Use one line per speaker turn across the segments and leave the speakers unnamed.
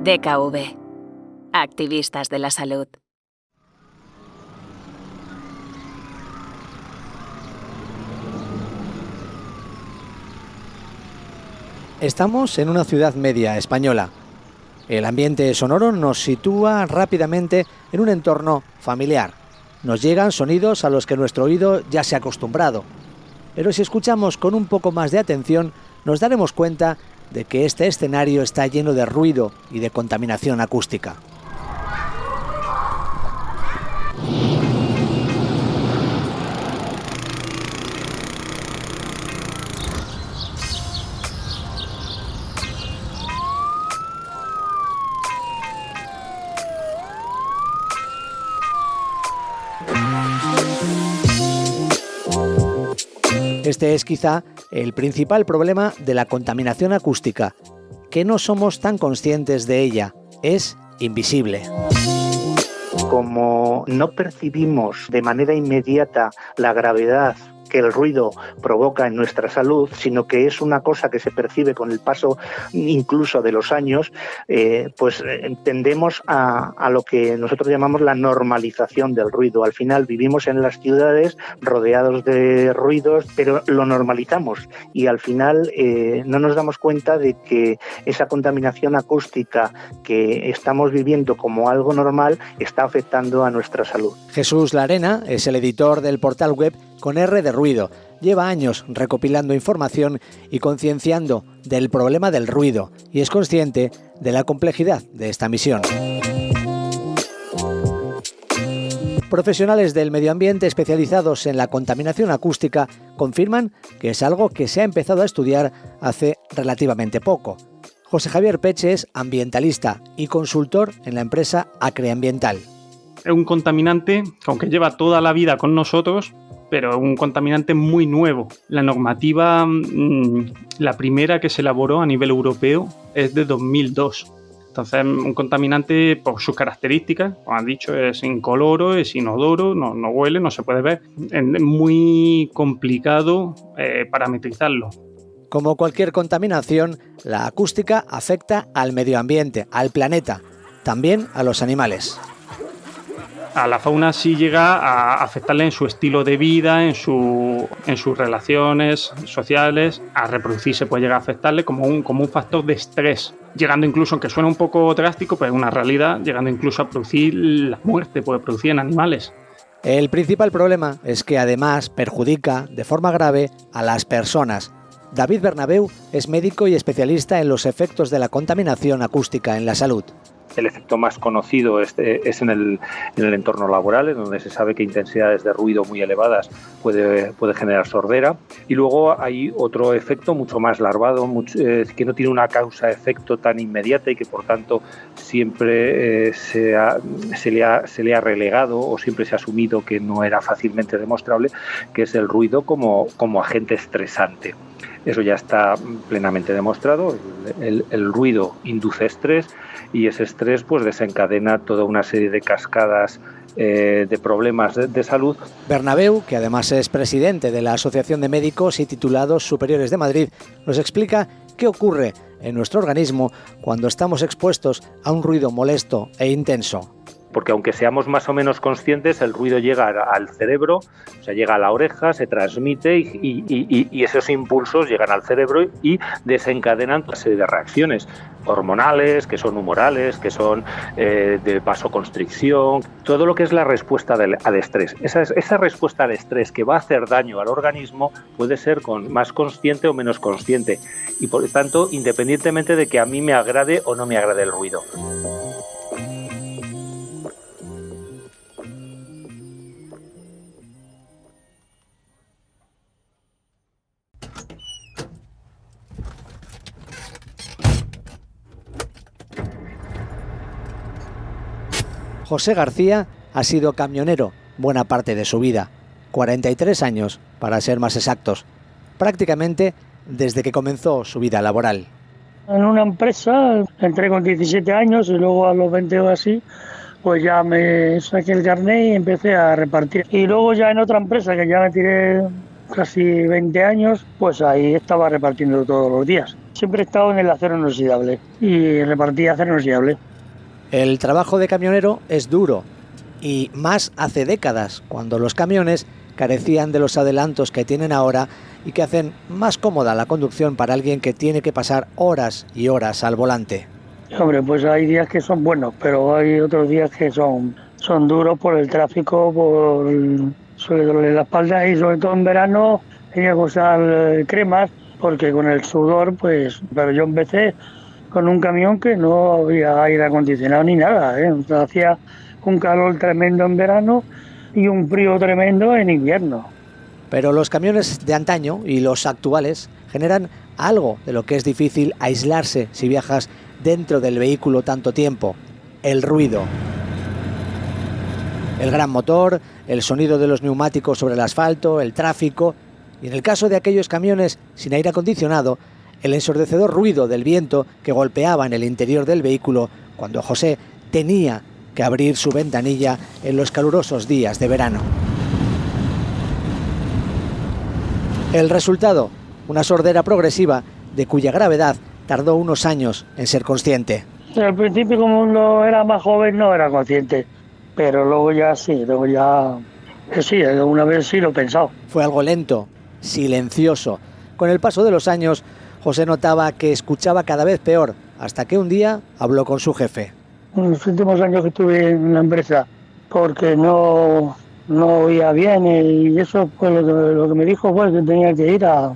DKV. Activistas de la salud.
Estamos en una ciudad media española. El ambiente sonoro nos sitúa rápidamente en un entorno familiar. Nos llegan sonidos a los que nuestro oído ya se ha acostumbrado. Pero si escuchamos con un poco más de atención, nos daremos cuenta de que este escenario está lleno de ruido y de contaminación acústica. Este es quizá el principal problema de la contaminación acústica, que no somos tan conscientes de ella, es invisible.
Como no percibimos de manera inmediata la gravedad que el ruido provoca en nuestra salud, sino que es una cosa que se percibe con el paso incluso de los años, pues tendemos a lo que nosotros llamamos la normalización del ruido. Al final vivimos en las ciudades rodeados de ruidos, pero lo normalizamos y al final no nos damos cuenta de que esa contaminación acústica que estamos viviendo como algo normal está afectando a nuestra salud.
Jesús Larena es el editor del portal web Con R de Ruido. Lleva años recopilando información y concienciando del problema del ruido y es consciente de la complejidad de esta misión. Profesionales del medio ambiente especializados en la contaminación acústica confirman que es algo que se ha empezado a estudiar hace relativamente poco. José Javier Peche es ambientalista y consultor en la empresa Acreambiental.
Es un contaminante que, aunque lleva toda la vida con nosotros, pero es un contaminante muy nuevo. La normativa, la primera que se elaboró a nivel europeo, es de 2002. Entonces, un contaminante, por sus características, como han dicho, es incoloro, es inodoro, no huele, no se puede ver. Es muy complicado parametrizarlo.
Como cualquier contaminación, la acústica afecta al medio ambiente, al planeta, también a los animales.
A la fauna sí llega a afectarle en su estilo de vida, en sus relaciones sociales, a reproducirse puede llegar a afectarle como un factor de estrés, llegando incluso, aunque suena un poco drástico, pero es una realidad, llegando incluso a producir la muerte, puede producir en animales.
El principal problema es que además perjudica de forma grave a las personas. David Bernabeu es médico y especialista en los efectos de la contaminación acústica en la salud.
El efecto más conocido es en el entorno laboral, en donde se sabe que intensidades de ruido muy elevadas puede generar sordera. Y luego hay otro efecto mucho más larvado, que no tiene una causa-efecto tan inmediata y que por tanto siempre se le ha relegado o siempre se ha asumido que no era fácilmente demostrable, que es el ruido como agente estresante. Eso ya está plenamente demostrado. El ruido induce estrés y ese estrés pues desencadena toda una serie de cascadas de problemas de salud.
Bernabeu, que además es presidente de la Asociación de Médicos y Titulados Superiores de Madrid, nos explica qué ocurre en nuestro organismo cuando estamos expuestos a un ruido molesto e intenso.
Porque aunque seamos más o menos conscientes, el ruido llega al cerebro, o sea, llega a la oreja, se transmite y esos impulsos llegan al cerebro y desencadenan una serie de reacciones hormonales, que son humorales, que son de vasoconstricción, todo lo que es la respuesta al estrés. Esa respuesta al estrés que va a hacer daño al organismo puede ser más consciente o menos consciente y por lo tanto, independientemente de que a mí me agrade o no me agrade el ruido.
José García ha sido camionero buena parte de su vida, 43 años para ser más exactos, prácticamente desde que comenzó su vida laboral.
En una empresa entré con 17 años y luego a los 20 o así, pues ya me saqué el carnet y empecé a repartir. Y luego ya en otra empresa que ya me tiré casi 20 años, pues ahí estaba repartiendo todos los días. Siempre he estado en el acero inoxidable y repartía acero inoxidable.
El trabajo de camionero es duro y más hace décadas, cuando los camiones carecían de los adelantos que tienen ahora y que hacen más cómoda la conducción para alguien que tiene que pasar horas y horas al volante.
Hombre, pues hay días que son buenos, pero hay otros días que son duros por el tráfico, suele doler la espalda y sobre todo en verano tenía que usar cremas porque con el sudor, pues, pero yo empecé con un camión que no había aire acondicionado ni nada, ¿eh? O sea, hacía un calor tremendo en verano y un frío tremendo en invierno.
Pero los camiones de antaño y los actuales generan algo de lo que es difícil aislarse si viajas dentro del vehículo tanto tiempo: el ruido. El gran motor, el sonido de los neumáticos sobre el asfalto, el tráfico y, en el caso de aquellos camiones sin aire acondicionado, el ensordecedor ruido del viento que golpeaba en el interior del vehículo cuando José tenía que abrir su ventanilla en los calurosos días de verano. El resultado, una sordera progresiva de cuya gravedad tardó unos años en ser consciente.
Al principio, como uno era más joven, no era consciente, pero luego ya sí, sí, una vez sí lo he pensado.
Fue algo lento, silencioso. Con el paso de los años, José notaba que escuchaba cada vez peor, hasta que un día habló con su jefe.
En los últimos años que estuve en la empresa, porque no oía bien y eso fue lo que me dijo fue que tenía que ir a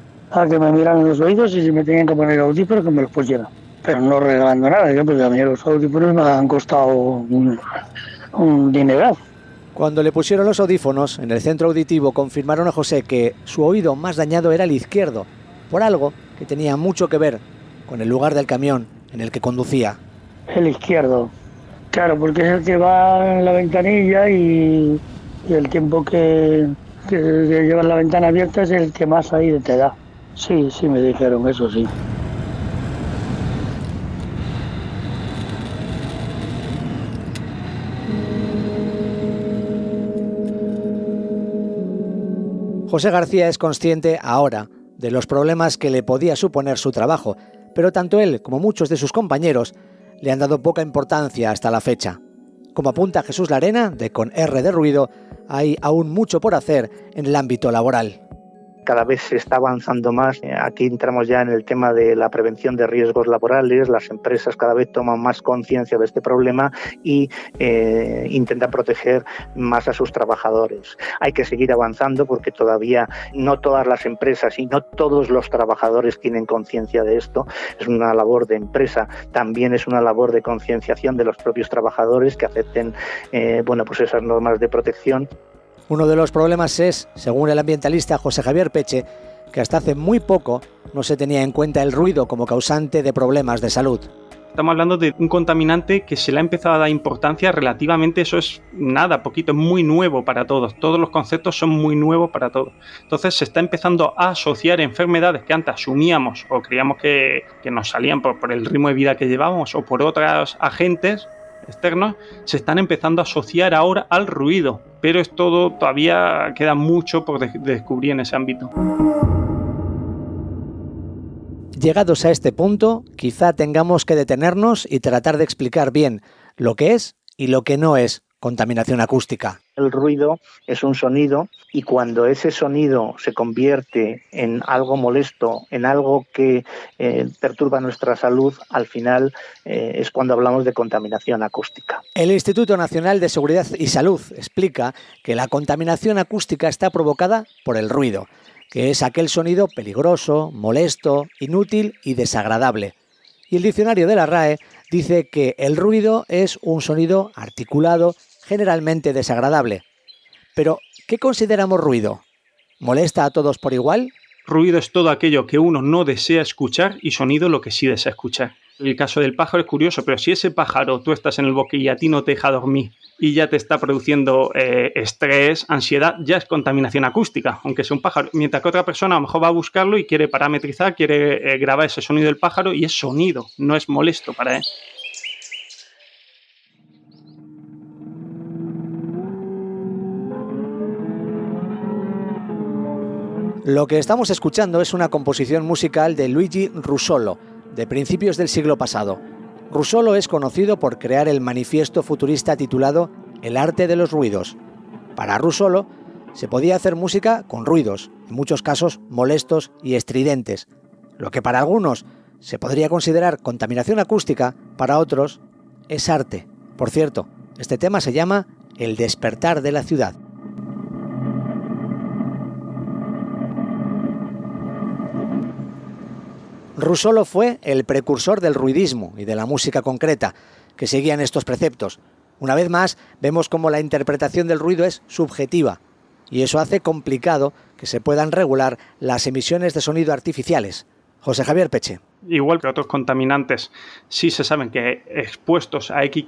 que me miraran los oídos y si me tenían que poner audífonos que me los pusieran. Pero no regalando nada, porque a mí los audífonos me han costado un dineral.
Cuando le pusieron los audífonos, en el centro auditivo confirmaron a José que su oído más dañado era el izquierdo, por algo que tenía mucho que ver con el lugar del camión en el que conducía.
El izquierdo, claro, porque es el que va en la ventanilla y el tiempo que llevas la ventana abierta es el que más aire te da. Sí, me dijeron eso, sí.
José García es consciente ahora de los problemas que le podía suponer su trabajo, pero tanto él como muchos de sus compañeros le han dado poca importancia hasta la fecha. Como apunta Jesús Larena, de Con R de Ruido, hay aún mucho por hacer en el ámbito laboral.
Cada vez se está avanzando más. Aquí entramos ya en el tema de la prevención de riesgos laborales. Las empresas cada vez toman más conciencia de este problema y intentan proteger más a sus trabajadores. Hay que seguir avanzando porque todavía no todas las empresas y no todos los trabajadores tienen conciencia de esto. Es una labor de empresa, también es una labor de concienciación de los propios trabajadores que acepten pues esas normas de protección.
Uno de los problemas es, según el ambientalista José Javier Peche, que hasta hace muy poco no se tenía en cuenta el ruido como causante de problemas de salud.
Estamos hablando de un contaminante que se le ha empezado a dar importancia relativamente, eso es nada, poquito, es muy nuevo para todos. Todos los conceptos son muy nuevos para todos. Entonces se está empezando a asociar enfermedades que antes asumíamos o creíamos que nos salían por el ritmo de vida que llevábamos o por otros agentes externos, se están empezando a asociar ahora al ruido, pero es todo, todavía queda mucho por descubrir en ese ámbito.
Llegados a este punto, quizá tengamos que detenernos y tratar de explicar bien lo que es y lo que no es contaminación acústica.
El ruido es un sonido y cuando ese sonido se convierte en algo molesto, en algo que perturba nuestra salud, al final es cuando hablamos de contaminación acústica.
El Instituto Nacional de Seguridad y Salud explica que la contaminación acústica está provocada por el ruido, que es aquel sonido peligroso, molesto, inútil y desagradable. Y el diccionario de la RAE dice que el ruido es un sonido articulado, generalmente desagradable. Pero, ¿qué consideramos ruido? ¿Molesta a todos por igual?
Ruido es todo aquello que uno no desea escuchar y sonido lo que sí desea escuchar. El caso del pájaro es curioso, pero si ese pájaro tú estás en el bosque y a ti no te deja dormir y ya te está produciendo estrés, ansiedad, ya es contaminación acústica, aunque sea un pájaro. Mientras que otra persona a lo mejor va a buscarlo y quiere parametrizar, quiere grabar ese sonido del pájaro y es sonido, no es molesto para él.
Lo que estamos escuchando es una composición musical de Luigi Russolo, de principios del siglo pasado. Russolo es conocido por crear el manifiesto futurista titulado El arte de los ruidos. Para Russolo se podía hacer música con ruidos, en muchos casos molestos y estridentes. Lo que para algunos se podría considerar contaminación acústica, para otros es arte. Por cierto, este tema se llama El despertar de la ciudad. Russolo fue el precursor del ruidismo y de la música concreta, que seguían estos preceptos. Una vez más, vemos cómo la interpretación del ruido es subjetiva, y eso hace complicado que se puedan regular las emisiones de sonido artificiales. José Javier Peche.
Igual que otros contaminantes, sí se saben que expuestos a X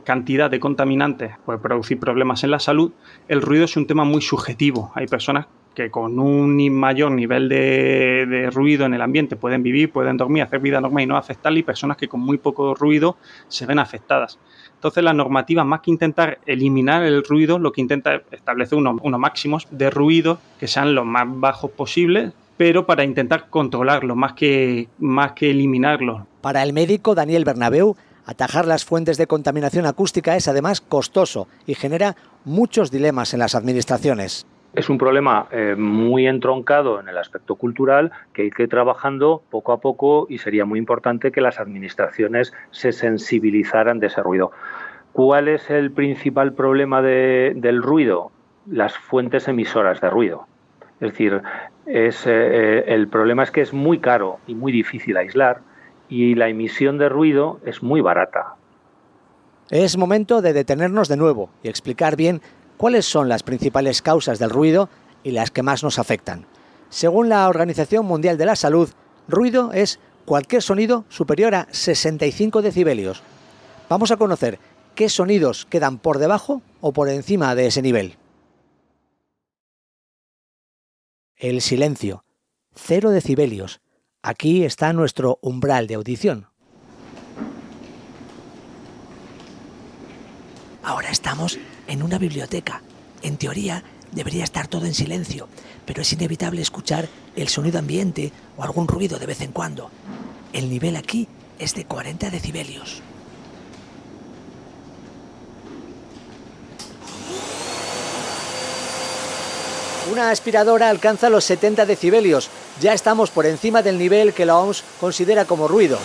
cantidad de contaminantes puede producir problemas en la salud. El ruido es un tema muy subjetivo. Hay personas que con un mayor nivel de ruido en el ambiente pueden vivir, pueden dormir, hacer vida normal y no afectarle, y personas que con muy poco ruido se ven afectadas. Entonces la normativa, más que intentar eliminar el ruido, lo que intenta es establecer unos máximos de ruido que sean los más bajos posibles, pero para intentar controlarlo más que eliminarlo.
Para el médico Daniel Bernabeu, atajar las fuentes de contaminación acústica es además costoso y genera muchos dilemas en las administraciones.
Es un problema muy entroncado en el aspecto cultural que hay que ir trabajando poco a poco, y sería muy importante que las administraciones se sensibilizaran de ese ruido. ¿Cuál es el principal problema del ruido? Las fuentes emisoras de ruido. Es decir, el problema es que es muy caro y muy difícil aislar, y la emisión de ruido es muy barata.
Es momento de detenernos de nuevo y explicar bien cuáles son las principales causas del ruido y las que más nos afectan. Según la Organización Mundial de la Salud, ruido es cualquier sonido superior a 65 decibelios. Vamos a conocer qué sonidos quedan por debajo o por encima de ese nivel. El silencio, 0 decibelios. Aquí está nuestro umbral de audición. Ahora estamos en una biblioteca. En teoría debería estar todo en silencio, pero es inevitable escuchar el sonido ambiente o algún ruido de vez en cuando. El nivel aquí es de 40 decibelios. Una aspiradora alcanza los 70 decibelios. Ya estamos por encima del nivel que la OMS considera como ruido.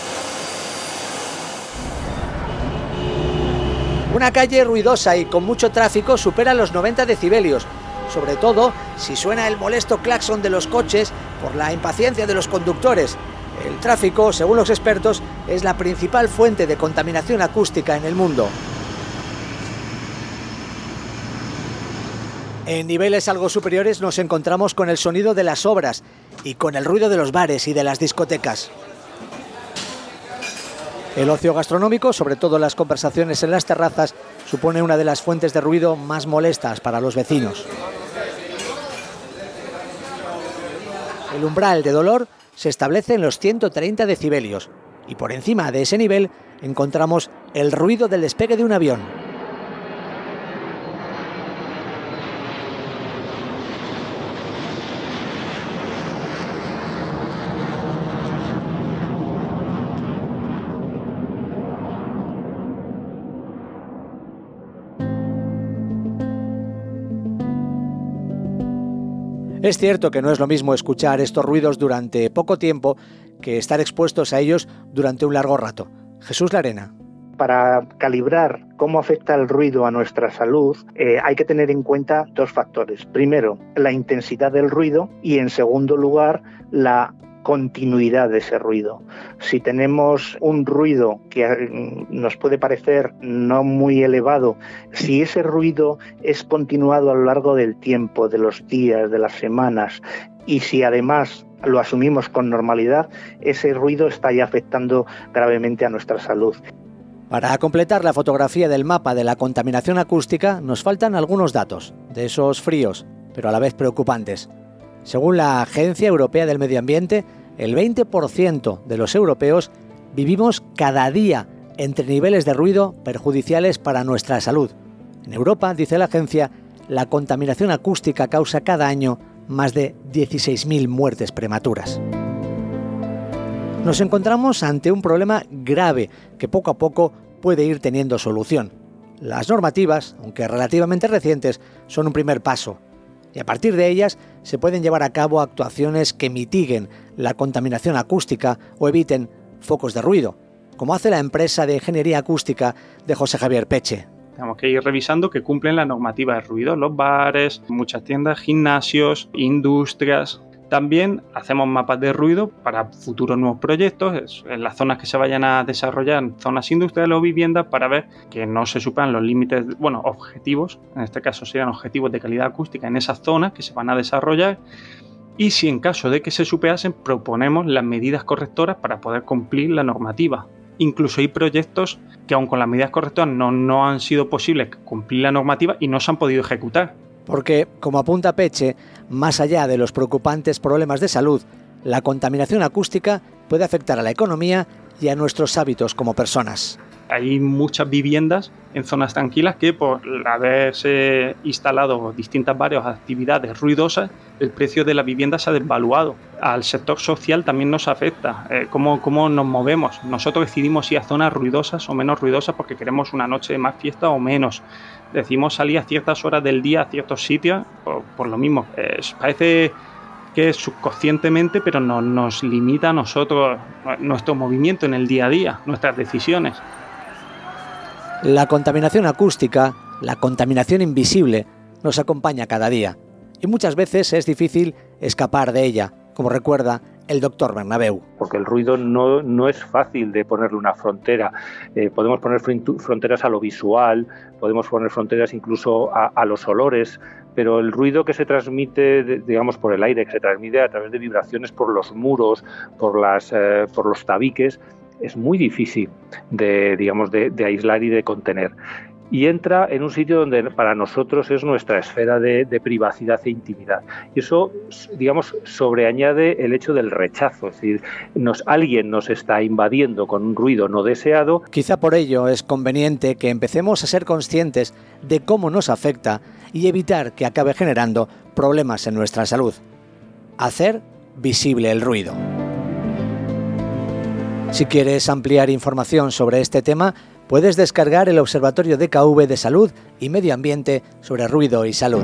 Una calle ruidosa y con mucho tráfico supera los 90 decibelios, sobre todo si suena el molesto claxon de los coches por la impaciencia de los conductores. El tráfico, según los expertos, es la principal fuente de contaminación acústica en el mundo. En niveles algo superiores nos encontramos con el sonido de las obras y con el ruido de los bares y de las discotecas. El ocio gastronómico, sobre todo las conversaciones en las terrazas, supone una de las fuentes de ruido más molestas para los vecinos. El umbral de dolor se establece en los 130 decibelios y por encima de ese nivel encontramos el ruido del despegue de un avión. Es cierto que no es lo mismo escuchar estos ruidos durante poco tiempo que estar expuestos a ellos durante un largo rato. Jesús Larena.
Para calibrar cómo afecta el ruido a nuestra salud, hay que tener en cuenta dos factores. Primero, la intensidad del ruido y, en segundo lugar, la continuidad de ese ruido. Si tenemos un ruido que nos puede parecer no muy elevado, si ese ruido es continuado a lo largo del tiempo, de los días, de las semanas, y si además lo asumimos con normalidad, ese ruido está ya afectando gravemente a nuestra salud.
Para completar la fotografía del mapa de la contaminación acústica, nos faltan algunos datos, de esos fríos, pero a la vez preocupantes. Según la Agencia Europea del Medio Ambiente, el 20% de los europeos vivimos cada día entre niveles de ruido perjudiciales para nuestra salud. En Europa, dice la agencia, la contaminación acústica causa cada año más de 16.000 muertes prematuras. Nos encontramos ante un problema grave que poco a poco puede ir teniendo solución. Las normativas, aunque relativamente recientes, son un primer paso, y a partir de ellas se pueden llevar a cabo actuaciones que mitiguen la contaminación acústica o eviten focos de ruido, como hace la empresa de ingeniería acústica de José Javier Peche.
Tenemos que ir revisando que cumplen la normativa de ruido, los bares, muchas tiendas, gimnasios, industrias. También hacemos mapas de ruido para futuros nuevos proyectos, en las zonas que se vayan a desarrollar, zonas industriales o viviendas, para ver que no se superan los límites, objetivos, en este caso serían objetivos de calidad acústica en esas zonas que se van a desarrollar. Y si en caso de que se superasen, proponemos las medidas correctoras para poder cumplir la normativa. Incluso hay proyectos que aun con las medidas correctoras no han sido posibles cumplir la normativa y no se han podido ejecutar.
Porque, como apunta Peche, más allá de los preocupantes problemas de salud, la contaminación acústica puede afectar a la economía y a nuestros hábitos como personas.
Hay muchas viviendas en zonas tranquilas que, por haberse instalado distintas varias actividades ruidosas, el precio de la vivienda se ha desvaluado. Al sector social también nos afecta. ¿Cómo nos movemos? Nosotros decidimos ir a zonas ruidosas o menos ruidosas porque queremos una noche de más fiesta o menos. Decimos salir a ciertas horas del día a ciertos sitios por lo mismo. Parece que es subconscientemente, pero nos limita a nosotros nuestro movimiento en el día a día, nuestras decisiones.
La contaminación acústica, la contaminación invisible, nos acompaña cada día y muchas veces es difícil escapar de ella, como recuerda el doctor Bernabeu.
Porque el ruido no es fácil de ponerle una frontera. Podemos poner fronteras a lo visual, podemos poner fronteras incluso a los olores, pero el ruido que se transmite, por el aire, que se transmite a través de vibraciones por los muros, por los tabiques, es muy difícil de aislar y de contener. Y entra en un sitio donde para nosotros es nuestra esfera de privacidad e intimidad. Y eso, sobreañade el hecho del rechazo. Es decir, alguien nos está invadiendo con un ruido no deseado.
Quizá por ello es conveniente que empecemos a ser conscientes de cómo nos afecta y evitar que acabe generando problemas en nuestra salud. Hacer visible el ruido. Si quieres ampliar información sobre este tema, puedes descargar el Observatorio DKV de Salud y Medio Ambiente sobre Ruido y Salud.